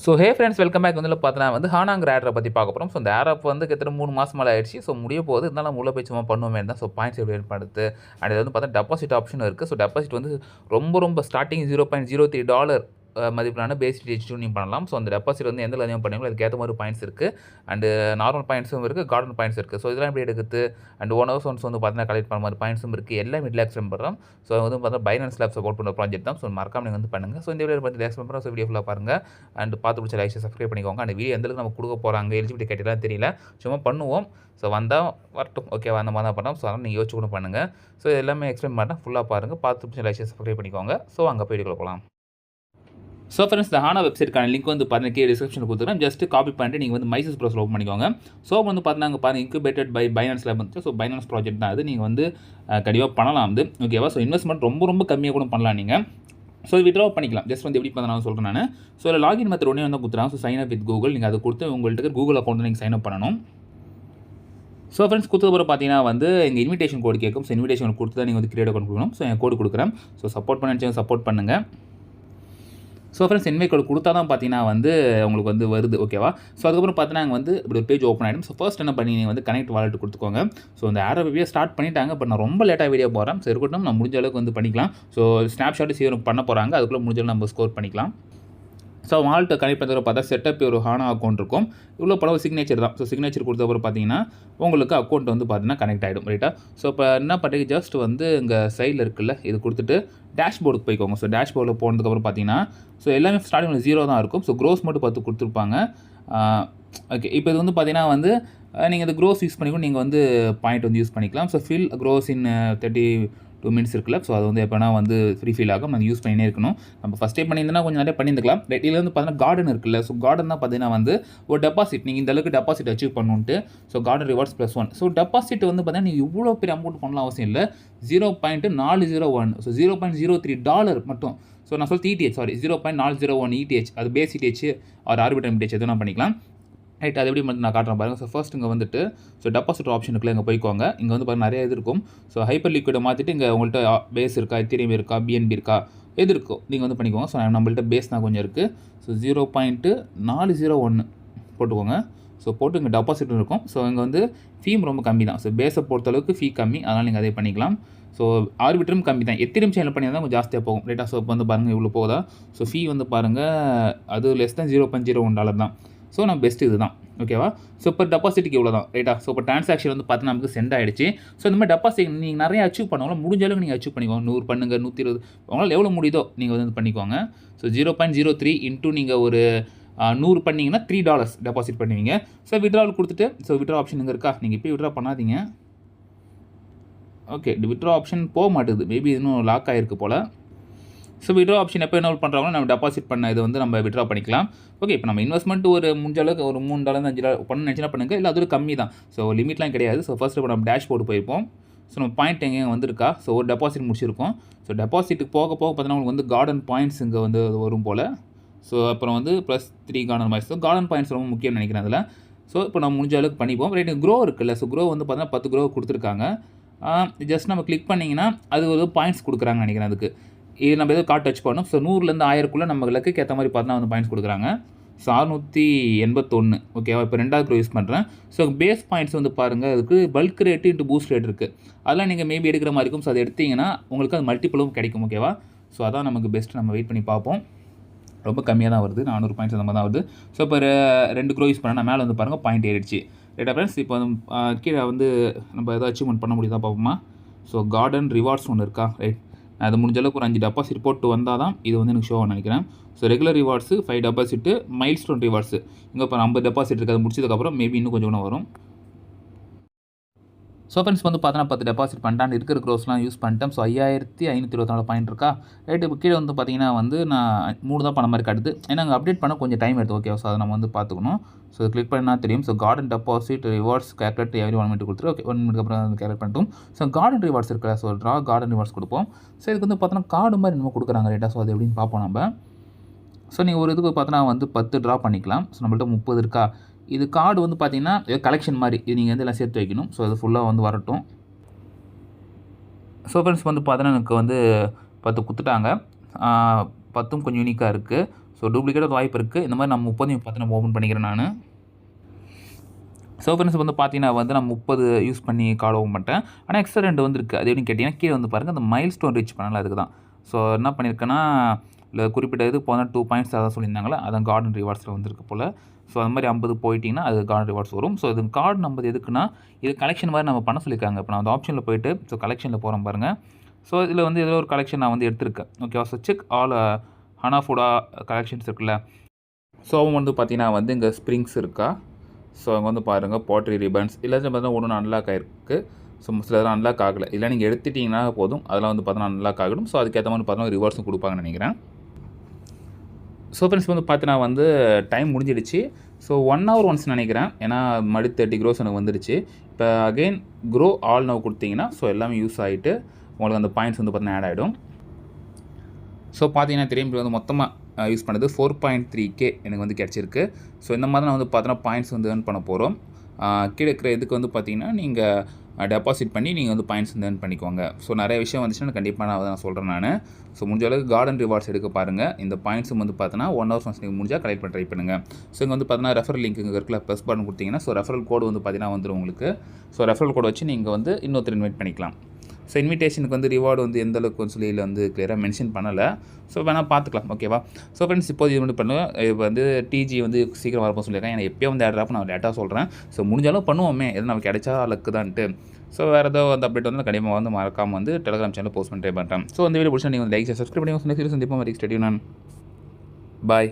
So hey friends welcome back வந்து பார்த்தீங்கன்னா வந்து ஹானாங்கிற ஆடரை பற்றி பார்க்க போகிறோம். ஸோ இந்த ஆப் வந்து கிட்டத்தட்ட 3 மாதம் மேலே ஆயிடுச்சு. ஸோ முடிய போகுது. இருந்தாலும் நம்ம உள்ள போய் சும்மா பண்ணுவோமே தான். ஸோ பாயிண்ட்ஸ் எப்படி ஏற்படுத்து அண்ட் இது வந்து பார்த்தா டெபாசிட் ஆப்ஷன் இருக்குது. ஸோ டெபாசிட் வந்து ரொம்ப ஸ்டார்டிங் $0.03 மதிப்பிலான பேசிக் டியூனிங் பண்ணலாம். ஸோ அந்த டெபாசிட் வந்து எந்த அதிகமாக பண்ணுவீங்களோ அதுக்கேற்ற மாதிரி பாயிண்ட்ஸ் இருக்குது. அண்டு நார்மல் பாயிண்ட்ஸும் இருக்குது, கார்டன் பாயிண்ட்ஸ் இருக்குது. ஸோ இதெல்லாம் எப்படி எடுக்குது அண்ட் 1 ஹவர்ஸ் ஒன்ஸ் வந்து பார்த்தீங்கன்னா கலெக்ட் பண்ண மாதிரி பாயிண்ட்ஸும் இருக்குது. எல்லாம் ரிலாக்ஸ் பண்ணுறோம். ஸோ வந்து பார்த்தீங்கன்னா பைனான்ஸ் லேப் சப்போர்ட் பண்ணுற ப்ராஜெக்ட் தான். ஸோ மறக்காம நீங்கள் வந்து பண்ணுங்கள். ஸோ இந்த வீடியோ பார்த்து ரிலாக்ஸ் பண்ணுறோம். ஸோ வீடியோ ஃபுல்லாக பாருங்கள் அண்ட் பார்த்து பிடிச்ச லைக் சப்ஸ்கிரைப் பண்ணிக்கோங்க. அந்த வீடியோ எந்த அளவுக்கு நம்ம கொடுக்க போகிறாங்க எலிஜிபிலிட்டி கேட்டலாம் தெரியல, சும்மா பண்ணுவோம். ஸோ வந்தால் வரட்டும், ஓகேவா, அந்த மாதிரி தான் பண்ணோம். ஸோ அதனால் நீங்கள் யோசிச்சு கூட பண்ணுங்கள். ஸோ எல்லாமே எக்ஸ்பிளைன் பண்ணால் ஃபுல்லாக பாருங்கள், பார்த்து பிடிச்ச லைக் சப்ஸ்கிரைப் பண்ணிக்கோங்க. ஸோ அங்கே போய் வீடியோக்குள்ள போகலாம். ஸோ ஃப்ரெண்ட்ஸ் இந்த ஹானா வெப்சைட்க்கான லிங்க் வந்து பார்த்தீங்கன்னா டிஸ்கிரிப்ஷனில் கொடுத்துருக்கேன். ஜஸ்ட் காப்பி பண்ணிட்டு நீங்கள் வந்து மைசஸ் ப்ரோஸில் ஓப்பன் பண்ணிக்கோங்க. ஸோ வந்து பார்த்தீங்கன்னா பாருங்கள் இன்குபேட்டட் பை பைனான்ஸ் லேப் வந்து. ஸோ பைனான்ஸ் ப்ராஜெக்ட் தான் அது. நீங்கள் வந்து கண்டிப்பாக பண்ணலாம் வந்து, ஓகேவா. ஸோ இன்வெஸ்ட்மெண்ட் ரொம்ப கம்மியாக கூட பண்ணலாம் நீங்கள். ஸோ வித்ட்ரா பண்ணிக்கலாம். ஜஸ்ட் வந்து எப்படி பண்ணலாம் சொல்கிறேன் நான். ஸோ இதில் லாகின் மெத்தட் ஒன்றே வந்து கொடுத்துறாங்க. So sign up with Google. நீங்கள் அதை கொடுத்து உங்கள்கிட்ட கூகுள் அக்கௌண்ட் நீங்கள் சைன் அப் பண்ணணும். ஸோ ஃப்ரெண்ட்ஸ் கொடுத்ததுக்கப்புறம் பார்த்தீங்கன்னா வந்து எங்கள் இன்விடேஷன் கோடு கேட்கும். ஸோ இன்விடேஷன் கொடுத்து தான் நீங்கள் வந்து கிரியேட் அக்கௌண்ட் கொடுக்கணும். ஸோ என் கோடு கொடுக்குறேன். ஸோ சப்போர்ட் பண்ணி சப்போர்ட் பண்ணுங்கள். ஸோ ஃப்ரெண்ட்ஸ் இன்வைட் கோட் கொடுத்தா தான் பார்த்தீங்கன்னா வந்து உங்களுக்கு வந்து வருது, ஓகேவா. ஸோ அதுக்கப்புறம் பார்த்தீங்கன்னா அங்கே வந்து இப்படி ஒரு பேஜ் ஓப்பன் ஆகிடும். ஸோ ஃபர்ஸ்ட் என்ன பண்ணி நீங்கள் வந்து கனெக்ட் வாலெட் கொடுத்துக்கோங்க. ஸோ இந்த ஆரோ வீடியோ ஸ்டார்ட் பண்ணிட்டாங்க. பட் நான் ரொம்ப லேட்டாக வீடியோ போகிறேன். ஸோ இருக்கட்டும், நான் முடிஞ்ச அளவுக்கு வந்து பண்ணிக்கலாம். ஸோ ஸ்னாப்ஷாட் சீக்கிரம் பண்ண போகிறாங்க. அதுக்குள்ளே முடிஞ்ச அளவுக்கு நம்ம ஸ்கோர் பண்ணிக்கலாம். ஸோ வால்ட்டை கனெக்ட் பண்ணுறதுக்கு பார்த்தா செட்டப் ஒரு ஹானா அக்கௌண்ட் இருக்கும். இவ்வளோ படம் சிக்னேச்சர் தான். ஸோ சிக்னேச்சர் கொடுத்தப்பறம் பார்த்தீங்கன்னா உங்களுக்கு அக்கௌண்ட் வந்து பார்த்தீங்கன்னா கனெக்ட் ஆகிடும், ரைட்டா. ஸோ இப்போ என்ன பண்ணுறீங்க, ஜஸ்ட் வந்து இங்கே சைடில் இருக்குல்ல, இது கொடுத்துட்டு டேஷ்போர்டுக்கு போய்க்கோங்க. ஸோ டேஷ்போர்டில் போனதுக்கப்புறம் பார்த்தீங்கன்னா ஸோ எல்லாமே ஸ்டார்டிங்கில் 0 தான் இருக்கும். ஸோ க்ரோஸ் மட்டும் 10 கொடுத்துருப்பாங்க. ஓகே, இப்போ இது வந்து பார்த்தீங்கன்னா வந்து நீங்கள் இந்த க்ரோஸ் யூஸ் பண்ணிக்கூட நீங்கள் வந்து பாயிண்ட் வந்து யூஸ் பண்ணிக்கலாம். ஸோ ஃபில் க்ரோஸ் இன் 32 மினிட்ஸ் இருக்குல்ல. ஸோ அது வந்து எப்போனா வந்து ஃப்ரீ ஃபீல் ஆகும். அது யூஸ் பண்ணினே இருக்கணும். நம்ம ஃபஸ்ட்டே பண்ணியிருந்தோன்னா கொஞ்சம் நிறைய பண்ணியிருக்கலாம். இதில் வந்து பார்த்தீங்கன்னா கார்டன் இருக்குல்ல. ஸோ கார்டன் தான் பார்த்தீங்கன்னா வந்து ஒரு டெபாசிட், நீங்கள் இந்த அளவுக்கு டெபாசிட் அச்சீவ் பண்ணணுன்ட்டு. So garden rewards +1. So deposit வந்து பார்த்தீங்கன்னா நீங்கள் இவ்வளோ பெரிய அமௌண்ட் பண்ணலாம் அவசியம் இல்லை. 0.401. ஸோ $0.03 மட்டும். ஸோ நான் சொல்ல ETH, சாரி, 0.401 ETH. அது பேஸ் ETH ஒரு ஆர்பிட்ரம் ETH எதுவும் நான் பண்ணிக்கலாம், ரைட். அது எப்படி மட்டும் நான் காட்டுறேன் பாருங்கள். ஸோ ஃபர்ஸ்ட் இங்கே வந்துட்டு ஸோ டெபாசிட் ஆப்ஷனுக்குள்ள இங்கே போய்க்கோங்க. இங்கே வந்து பாருங்கள் நிறைய இது இருக்கும். ஸோ ஹைப்பர் லிக்விடை மாற்றிட்டு இங்கே உங்கள்கிட்ட பேஸ் இருக்கா, எத்தீரியம் இருக்கா, BNB இருக்கா, எது இருக்கோ நீங்கள் வந்து பண்ணிக்கோங்க. ஸோ நம்மள்ட்ட பேஸ் தான் கொஞ்சம் இருக்குது. ஸோ 0.401 போட்டுக்கோங்க. ஸோ போட்டு இங்கே டெபாசிட் இருக்கும். ஸோ இங்கே வந்து ஃபீம் ரொம்ப கம்மி தான். ஸோ பேஸை பொறுத்தளவுக்கு ஃபீ கம்மி, அதனால் நீங்கள் அதே பண்ணிக்கலாம். ஸோ ஆர்பிட்ரும் கம்மி தான். எத்தீரியம் சேனல் பண்ணி தான் கொஞ்சம் ஜாஸ்தியாக போகும், ரைட்டா. ஸோ இப்போ வந்து பாருங்கள் இவ்வளோ போகுதா. ஸோ ஃபீ வந்து பாருங்கள் அது லெஸ் தான் $0.01 தான். ஸோ நம்ம பெஸ்ட் இது தான், ஓகேவா. ஸோ இப்போ டெபாசிட்டுக்கு இவ்வளோ தான், ரைட்டா. ஸோ இப்போ ட்ரான்சாக்ஷன் வந்து பார்த்தீங்கன்னா நமக்கு சென்ட் ஆகிடுச்சு. ஸோ இந்த மாதிரி டெபாசிட் நீங்கள் நிறைய அச்சீவ் பண்ணுவோம், முடிஞ்ச அளவுக்கு நீங்கள் அச்சீவ் பண்ணிக்கோங்க. 100 பண்ணுங்கள், 120, உங்களால் எவ்வளோ முடியுதோ நீங்கள் வந்து பண்ணிக்கோங்க. ஸோ 0.03 இன்ட்டு நீங்கள் ஒரு 100 பண்ணிங்கன்னா $3 டெபாசிட் பண்ணுவீங்க. ஸோ விட்ராவல் கொடுத்துட்டு ஸோ விட்ரா ஆப்ஷன் இங்கே இருக்கா, நீங்கள் இப்போ விட்ரா பண்ணாதீங்க. ஓகே, விட்ரா ஆப்ஷன் போக மாட்டேது, மேபி இன்னும் லாக் ஆகிருக்கு போல். ஸோ விட்ரா ஆப்ஷன் எப்போ என்ன பண்ணுறாங்களோ நம்ம டெபாசிட் பண்ண இது வந்து நம்ம விட்ரா பண்ணிக்கலாம். ஓகே, இப்போ நம்ம இன்வெஸ்ட்மெண்ட் ஒரு முடிஞ்ச அளவுக்கு ஒரு $3 $5 பண்ண நினச்சினா பண்ணுங்கள், இல்லை அது கம்மி தான். ஸோ லிமிட்லாம் கிடையாது. ஸோ ஃபர்ஸ்ட் இப்போ நம்ம டேஷ்போர்டு போயிருப்போம். ஸோ நம்ம பாயிண்ட் எங்கேயும் வந்திருக்கா. ஸோ ஒரு டெபாசிட் முடிச்சிருக்கோம். ஸோ டெபாசிட்டுக்கு போக பார்த்தீங்கன்னா உங்களுக்கு வந்து கார்டன் பாயிண்ட்ஸ் இங்கே வந்து வரும் போல். ஸோ அப்புறம் வந்து +3 garden points. So garden points ரொம்ப முக்கியம்னு நினைக்கிறேன் அதில். ஸோ இப்போ நம்ம முடிஞ்ச அளவுக்கு பண்ணிப்போம், ரைட். க்ரோ இருக்குல்ல. ஸோ க்ரோ வந்து பார்த்தீங்கன்னா 10 க்ரோ கொடுத்துருக்காங்க. ஜஸ்ட் நம்ம கிளிக் பண்ணிங்கன்னா அது ஒரு பாயிண்ட்ஸ் கொடுக்குறாங்கன்னு நினைக்கிறேன். அதுக்கு இது நம்ம எதுவும் கார்ட் டச் பண்ணணும். ஸோ 100லேருந்து 1000க்குள்ளே நம்ம லக்குக்கு ஏற்ற மாதிரி பார்த்தா வந்து பாயிண்ட்ஸ் கொடுக்குறாங்க. ஸோ 681, ஓகேவா. இப்போ 2வது க்ரோ யூஸ் பண்ணுறேன். ஸோ பேஸ் பாயிண்ட்ஸ் வந்து பாருங்கள், அதுக்கு bulk rate into boost rate இருக்குது. அதெல்லாம் நீங்கள் மேபி எடுக்கிற மாதிரி இருக்கும். ஸோ அதை எடுத்திங்கன்னா உங்களுக்கு அது மல்டிபிளும் கிடைக்கும், ஓகேவா. ஸோ அதான் நமக்கு பெஸ்ட். நம்ம வெயிட் பண்ணி பார்ப்போம். ரொம்ப கம்மியாக தான் வருது, 400 பாயிண்ட்ஸ் அந்த மாதிரி தான் வருது. ஸோ இப்போ 2 க்ரோ யூஸ் பண்ணால் நான் மேலே வந்து பாருங்கள் பாயிண்ட் ஏறிடுச்சு, ரைட்டா ஃப்ரெண்ட்ஸ். இப்போ வந்து கீழே வந்து நம்ம எதாவது அச்சீவ்மெண்ட் பண்ண முடியுதா பார்ப்போமா. ஸோ கார்டன் ரிவார்ட்ஸ் ஒன்று இருக்கா, ரைட். அது முடிஞ்ச அளவுக்கு ஒரு 5 டெபாசிட் போட்டு வந்தால் தான் இது வந்து எனக்கு ஷோ ஆகும் நினைக்கிறேன். So regular rewards 5 deposit, mile stone rewards இங்கே இப்போ 50 டெபாசிட் இருக்குது. அது முடிச்சதுக்கப்புறம் மேபி இன்னும் கொஞ்சம் வரும். ஸோ ஃப்ரெண்ட்ஸ் வந்து பார்த்தீங்கன்னா 10 டெபாசிட் பண்ணிட்டேன். இருக்கிற க்ரோஸ்லாம் யூஸ் பண்ணிட்டேன். ஸோ 5524 பாயிண்ட் இருக்கா, ரைட். இப்போ கீழே வந்து பார்த்தீங்கன்னா வந்து நான் 3 தான் பண்ண மாதிரி காட்டுது. ஏன்னா அங்கே அப்டேட் பண்ண கொஞ்சம் டைம் எடுத்து, ஓகே. ஸோ அதை நம்ம வந்து பார்த்துக்கணும். ஸோ கிளிக் பண்ணால் தெரியும். So garden deposit rewards calculate every 1 minute கொடுத்துரு, ஓகே. 1 மினிட்க்கு அப்புறம் வந்து கேல்குலேட் பண்ணிட்டோம். ஸோ கார்டன் ரிவார்ட்ஸ் இருக்குல்ல. ஸோ கார்டன் ரிவார்ட்ஸ் கொடுப்போம். ஸோ இதுக்கு வந்து பார்த்தோன்னா கார்டு மாதிரி நம்ம கொடுக்குறாங்க, ரைட்டா. ஸோ அது எப்படின்னு பார்ப்போம் நம்ம. ஸோ நீங்கள் ஒரு இதுக்கு பார்த்தோன்னா வந்து 10 ட்ரா பண்ணிக்கலாம். ஸோ நம்மள்ட்ட 30 இருக்கா. இது கார்டு வந்து பார்த்தீங்கன்னா கலெக்ஷன் மாதிரி, இது நீங்கள் வந்து எல்லாம் சேர்த்து வைக்கணும். ஸோ அது ஃபுல்லாக வந்து வரட்டும். ஸோ ஃப்ரெண்ட்ஸ் வந்து பார்த்தீங்கன்னா எனக்கு வந்து 10 கொடுத்துட்டாங்க. 10ம் கொஞ்சம் யூனிக்காக இருக்குது. ஸோ டூப்ளிகேட் வாய்ப்பு இருக்குது. இந்த மாதிரி நான் 30 பார்த்து நம்ம ஓப்பன் பண்ணிக்கிறேன் நான். ஸோ ஃப்ரெண்ட்ஸ் வந்து பார்த்தீங்கன்னா வந்து நான் 30 யூஸ் பண்ணி கார்டு ஓப்பன் பண்ணிட்டேன். ஆனால் எக்ஸ்ட்ரா 2 வந்திருக்கு. அது எப்படின்னு கேட்டிங்கன்னா கீழே வந்து பாருங்கள் அந்த மைல் ஸ்டோன் ரீச் பண்ணல அதுக்கு தான். ஸோ என்ன பண்ணியிருக்கேன்னா இல்லை குறிப்பிட்ட இது போனால் 2 பாயிண்ட்ஸ் அதான் சொல்லியிருந்தாங்களே அதான் கார்டன் ரிவார்ட்ஸில் வந்திருக்கு போல். ஸோ அந்த மாதிரி 50 போயிட்டிங்கன்னா அது கார்டன் ரிவார்ட்ஸ் வரும். ஸோ இது கார்டு நம்ம எதுக்குன்னா இது கலெக்ஷன் மாதிரி நம்ம பண்ண சொல்லியிருக்காங்க. இப்போ நான் அந்த ஆப்ஷனில் போயிட்டு ஸோ கலெக்ஷனில் போகிறேன் பாருங்கள். ஸோ இதில் வந்து ஏதோ ஒரு கலெக்ஷன் நான் வந்து எடுத்திருக்கேன். ஓகேவா. ஸோ செக் ஆல் ஹனாஃபுடா கலெக்ஷன்ஸ் இருக்குல்ல. ஸோ அவங்க வந்து பார்த்தீங்கன்னா வந்து இங்கே ஸ்ப்ரிங்ஸ் இருக்கா. ஸோ அங்கே வந்து பாருங்கள் பாட்ரி ரிபன்ஸ் எல்லாத்தையும் பார்த்தீங்கன்னா ஒன்று அன்லாக் ஆகிருக்கு. ஸோ சிலதெல்லாம் அன்லாக் ஆகலை. இல்லை நீங்கள் எடுத்துட்டிங்கன்னா போதும் அதெல்லாம் வந்து பார்த்தீங்கன்னா அன்லாக் ஆகிடும். ஸோ அதுக்கேற்ற மாதிரி பார்த்தீங்கன்னா ரிவார்ட்ஸும் கொடுப்பாங்கன்னு நினைக்கிறேன். ஸோ ஃப்ரெண்ட்ஸ் வந்து பார்த்தீங்கன்னா வந்து டைம் முடிஞ்சிடுச்சு. ஸோ 1 hour ஒன்ஸ் நினைக்கிறேன். ஏன்னா மறுபடி 30 க்ரோஸ் எனக்கு வந்துடுச்சு. இப்போ அகெயின் க்ரோ ஆல் நவ் கொடுத்தீங்கன்னா ஸோ எல்லாமே யூஸ் ஆகிட்டு உங்களுக்கு அந்த பாயிண்ட்ஸ் வந்து பார்த்தீங்கன்னா ஆட் ஆகிடும். ஸோ பார்த்தீங்கன்னா திரும்பி வந்து மொத்தமாக யூஸ் பண்ணது 4.3K எனக்கு வந்து கிடச்சிருக்கு. ஸோ இந்த மாதிரி நான் வந்து பார்த்தோன்னா பாயிண்ட்ஸ் வந்து ஏர்ன் பண்ண போகிறோம். கீழே இருக்கிற இதுக்கு வந்து பார்த்தீங்கன்னா நீங்கள் டெபாசிட் பண்ணி நீங்கள் வந்து பாயிண்ட்ஸ் வந்து ஏர்ன் பண்ணிக்கோங்க. ஸோ நிறைய விஷயம் வந்துச்சுன்னா கண்டிப்பாக நான் சொல்கிறேன் நான். ஸோ முடிஞ்ச அளவுக்கு கார்டன் ரிவார்ட்ஸ் எடுக்க பாருங்கள். இந்த பாயிண்ட்ஸும் வந்து பார்த்தோன்னா 1 hour ஒன்ஸ் நீங்கள் முடிஞ்சால் கலெக்ட் பண்ண ட்ரை பண்ணுங்கள். ஸோ இங்கே வந்து பார்த்தீங்கன்னா ரெஃபரல் லிங்க் இங்கே இருக்குல்ல ப்ளஸ் பட்டன் கொடுத்தீங்கன்னா ஸோ ரெஃபரல் கோடு வந்து பார்த்தீங்கன்னா வந்துடும் உங்களுக்கு. ஸோ ரெஃபரல் கோடு வச்சு நீங்கள் வந்து இன்னொருத்தர் இன்வைட் பண்ணிக்கலாம். ஸோ இன்விடேஷனுக்கு வந்து ரிவார்டு வந்து எந்த அளவுக்கு சொல்லி இதில் வந்து கிளியராக மென்ஷன் பண்ணலை. ஸோ வேணால் பார்த்துக்கலாம். ஓகேவா. ஸோ ஃப்ரெண்ட்ஸ் இப்போது இது வந்து பண்ணுவேன். இப்போ வந்து டிஜி வந்து சீக்கிரம் வரப்போ சொல்லியிருக்கேன். ஏன்னா எப்போயும் வந்து ஆட் நான் லேட்டாக சொல்கிறேன். ஸோ முடிஞ்சாலும் பண்ணுவோமே எது நமக்கு கிடைச்சா லக்கு தான்ட்டு. ஸோ வேறு ஏதோ அந்த அப்டேட் வந்து கண்டிப்பாக வந்து மறக்காமல் வந்து டெலிகிராம் சேனலில் போஸ்ட் பண்ணி ட்ரை பண்ணுறேன். ஸோ அந்த வீடியோ பிடிச்சா நீங்கள் வந்து லைக் சப்ஸ்கிரைப் பண்ணி சந்திப்போம். ஸ்டேடியம் நான் பாய்.